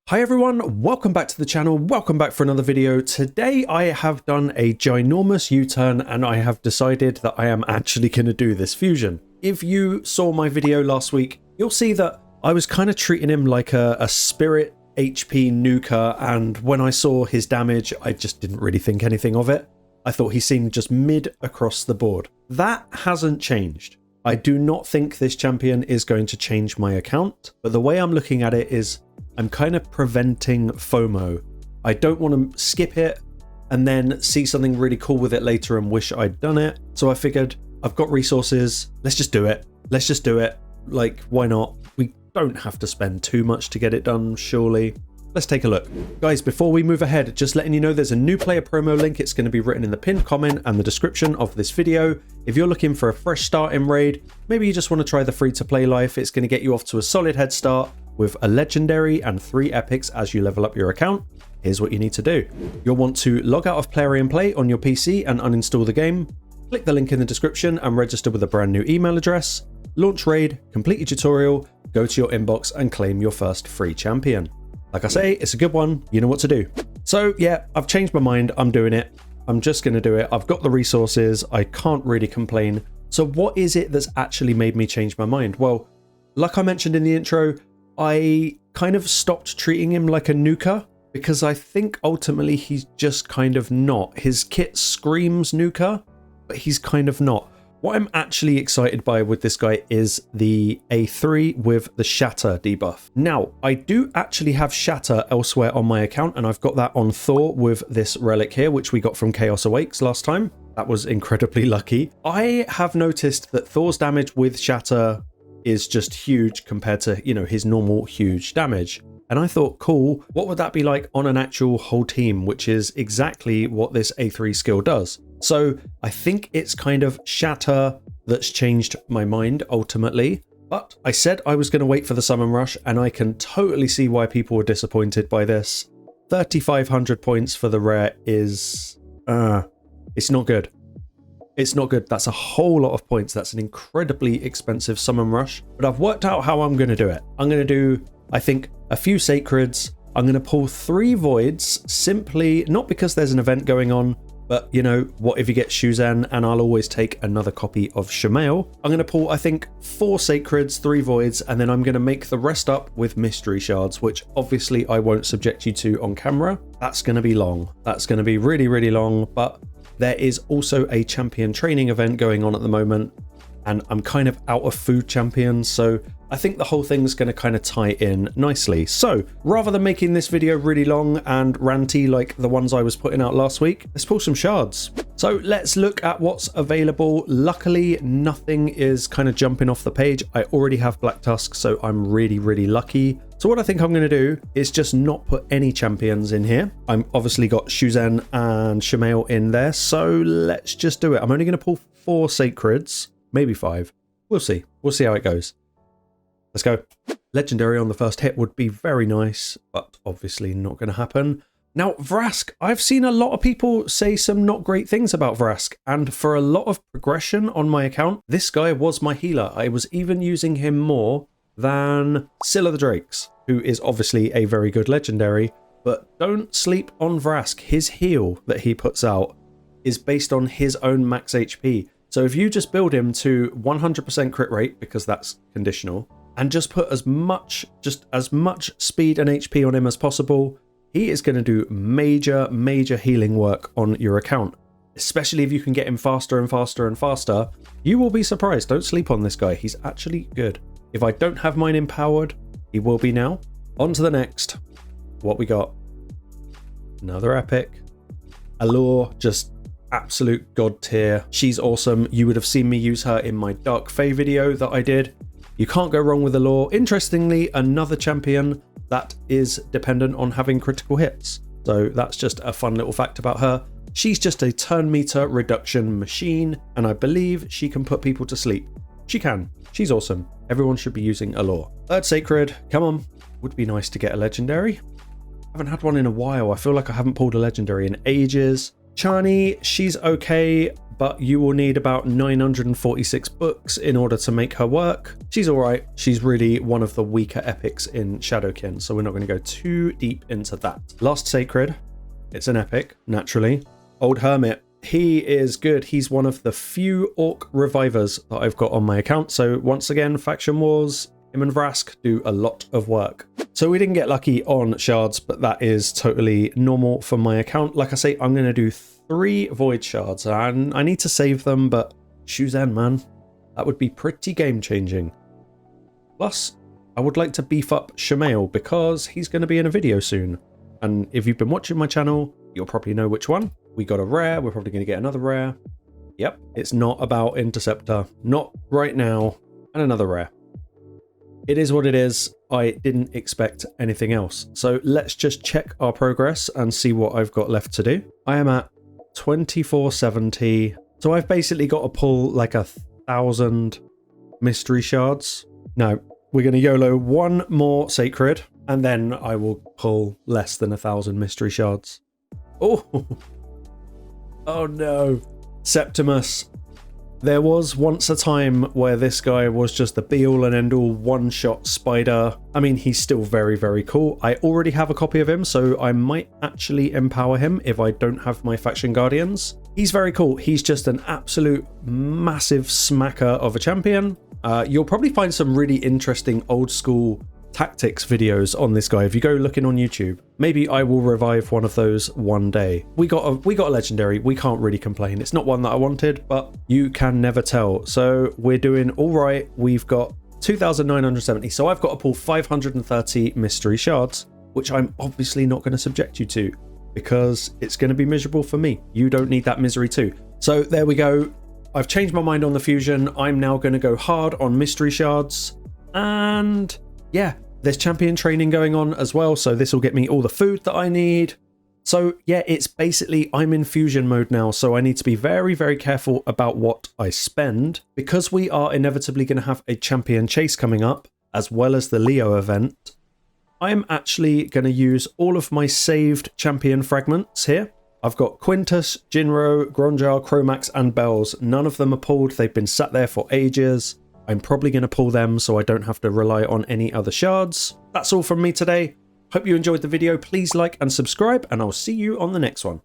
Hi everyone, welcome back to the channel, welcome back for another video. Today I have done a ginormous U-turn and I have decided that I am actually going to do this fusion. If you saw my video last week, you'll see that I was kind of treating him like a spirit HP nuker, and when I saw his damage I just didn't really think anything of it. I thought he seemed just mid across the board. That hasn't changed. I do not think this champion is going to change my account, but the way I'm looking at it is I'm kind of preventing FOMO. I don't want to skip it and then see something really cool with it later and wish I'd done it. So I figured I've got resources. Let's just do it. Let's just do it. Like, why not? We don't have to spend too much to get it done, surely. Let's take a look. Guys, before we move ahead, just letting you know there's a new player promo link. It's going to be written in the pinned comment and the description of this video. If you're looking for a fresh start in Raid, maybe you just want to try the free-to-play life, it's going to get you off to a solid head start with a legendary and 3 epics as you level up your account. Here's what you need to do. You'll want to log out of Play and Play on your PC and uninstall the game. Click the link in the description and register with a brand new email address. Launch Raid, complete your tutorial, go to your inbox and claim your first free champion. Like I say, it's a good one. You know what to do. So yeah, I've changed my mind. I'm doing it. I'm just going to do it. I've got the resources. I can't really complain. So what is it that's actually made me change my mind? Well, like I mentioned in the intro, I kind of stopped treating him like a nuker because I think ultimately he's just kind of not. His kit screams nuker, but he's kind of not. What I'm actually excited by with this guy is the A3 with the Shatter debuff. Now, I do actually have Shatter elsewhere on my account, and I've got that on Thor with this relic here, which we got from Chaos Awakes last time. That was incredibly lucky. I have noticed that Thor's damage with Shatter is just huge compared to, you know, his normal huge damage. And I thought, cool, what would that be like on an actual whole team, which is exactly what this A3 skill does. So I think it's kind of Shatter that's changed my mind ultimately. But I said I was going to wait for the summon rush, and I can totally see why people were disappointed by this. 3,500 points for the rare is, it's not good. It's not good. That's a whole lot of points. That's an incredibly expensive summon rush. But I've worked out how I'm going to do it. I'm going to do, I think, a few sacreds. I'm going to pull 3 voids, simply not because there's an event going on, but, you know, what if you get Shuzan, and I'll always take another copy of Shamail. I'm going to pull, I think, 4 sacreds, 3 voids, and then I'm going to make the rest up with mystery shards, which obviously I won't subject you to on camera. That's going to be long. That's going to be really, really long, but there is also a champion training event going on at the moment, and I'm kind of out of food champions, so I think the whole thing's going to kind of tie in nicely. So rather than making this video really long and ranty like the ones I was putting out last week, let's pull some shards. So let's look at what's available. Luckily, nothing is kind of jumping off the page. I already have Black Tusk, so I'm really, really lucky. So what I think I'm going to do is just not put any champions in here. I'm obviously got Shuzan and Shamail in there, so let's just do it. I'm only going to pull 4 sacreds, maybe 5. We'll see. We'll see how it goes. Let's go. Legendary on the first hit would be very nice, but obviously not going to happen. Now, Vrask, I've seen a lot of people say some not great things about Vrask, and for a lot of progression on my account, this guy was my healer. I was even using him more than Scylla the Drakes, who is obviously a very good legendary, but don't sleep on Vrask. His heal that he puts out is based on his own max HP. So if you just build him to 100% crit rate, because that's conditional, and just put as much speed and HP on him as possible, he is going to do major, major healing work on your account. Especially if you can get him faster and faster and faster. You will be surprised. Don't sleep on this guy. He's actually good. If I don't have mine empowered, he will be now. On to the next. What we got? Another epic. Allure, just absolute god tier. She's awesome. You would have seen me use her in my Dark Fae video that I did. You can't go wrong with Allure. Interestingly, another champion that is dependent on having critical hits. So that's just a fun little fact about her. She's just a turn meter reduction machine, and I believe she can put people to sleep. She can. She's awesome. Everyone should be using Allure. Third sacred. Come on. Would be nice to get a legendary. I haven't had one in a while. I feel like I haven't pulled a legendary in ages. Chani, she's okay, but you will need about 946 books in order to make her work. She's alright. She's really one of the weaker epics in Shadowkin, so we're not going to go too deep into that. Last Sacred. It's an epic, naturally. Old Hermit. He is good. He's one of the few Orc revivers that I've got on my account. So once again, Faction Wars, him and Vrask do a lot of work. So we didn't get lucky on shards, but that is totally normal for my account. Like I say, I'm going to do 3 void shards, and I need to save them, but Shuzen, man, that would be pretty game changing. Plus, I would like to beef up Shamail because he's going to be in a video soon. And if you've been watching my channel, you'll probably know which one. We got a rare, we're probably going to get another rare. Yep, it's not about Interceptor, not right now, and another rare. It is what it is. I didn't expect anything else. So let's just check our progress and see what I've got left to do. I am at 2470. So I've basically got to pull like 1,000 mystery shards. Now, we're going to YOLO 1 more sacred, and then I will pull less than 1,000 mystery shards. Oh, oh no. Septimus. There was once a time where this guy was just the be-all and end-all one-shot spider. I mean, he's still very, very cool. I already have a copy of him, so I might actually empower him if I don't have my faction guardians. He's very cool. He's just an absolute massive smacker of a champion. You'll probably find some really interesting old-school tactics videos on this guy if you go looking on YouTube. Maybe I will revive one of those one day. We got a legendary. We can't really complain. It's not one that I wanted, but you can never tell. So we're doing all right. We've got 2,970. So I've got to pull 530 mystery shards, which I'm obviously not going to subject you to because it's going to be miserable for me. You don't need that misery too. So there we go. I've changed my mind on the fusion. I'm now going to go hard on mystery shards, and yeah, there's champion training going on as well, so this will get me all the food that I need. So yeah, it's basically, I'm in fusion mode now, so I need to be very, very careful about what I spend, because we are inevitably going to have a champion chase coming up, as well as the Leo event. I'm actually going to use all of my saved champion fragments here. I've got Quintus, Jinro, Gronjar, Chromax, and Bells. None of them are pulled. They've been sat there for ages. I'm probably going to pull them so I don't have to rely on any other shards. That's all from me today. Hope you enjoyed the video. Please like and subscribe, and I'll see you on the next one.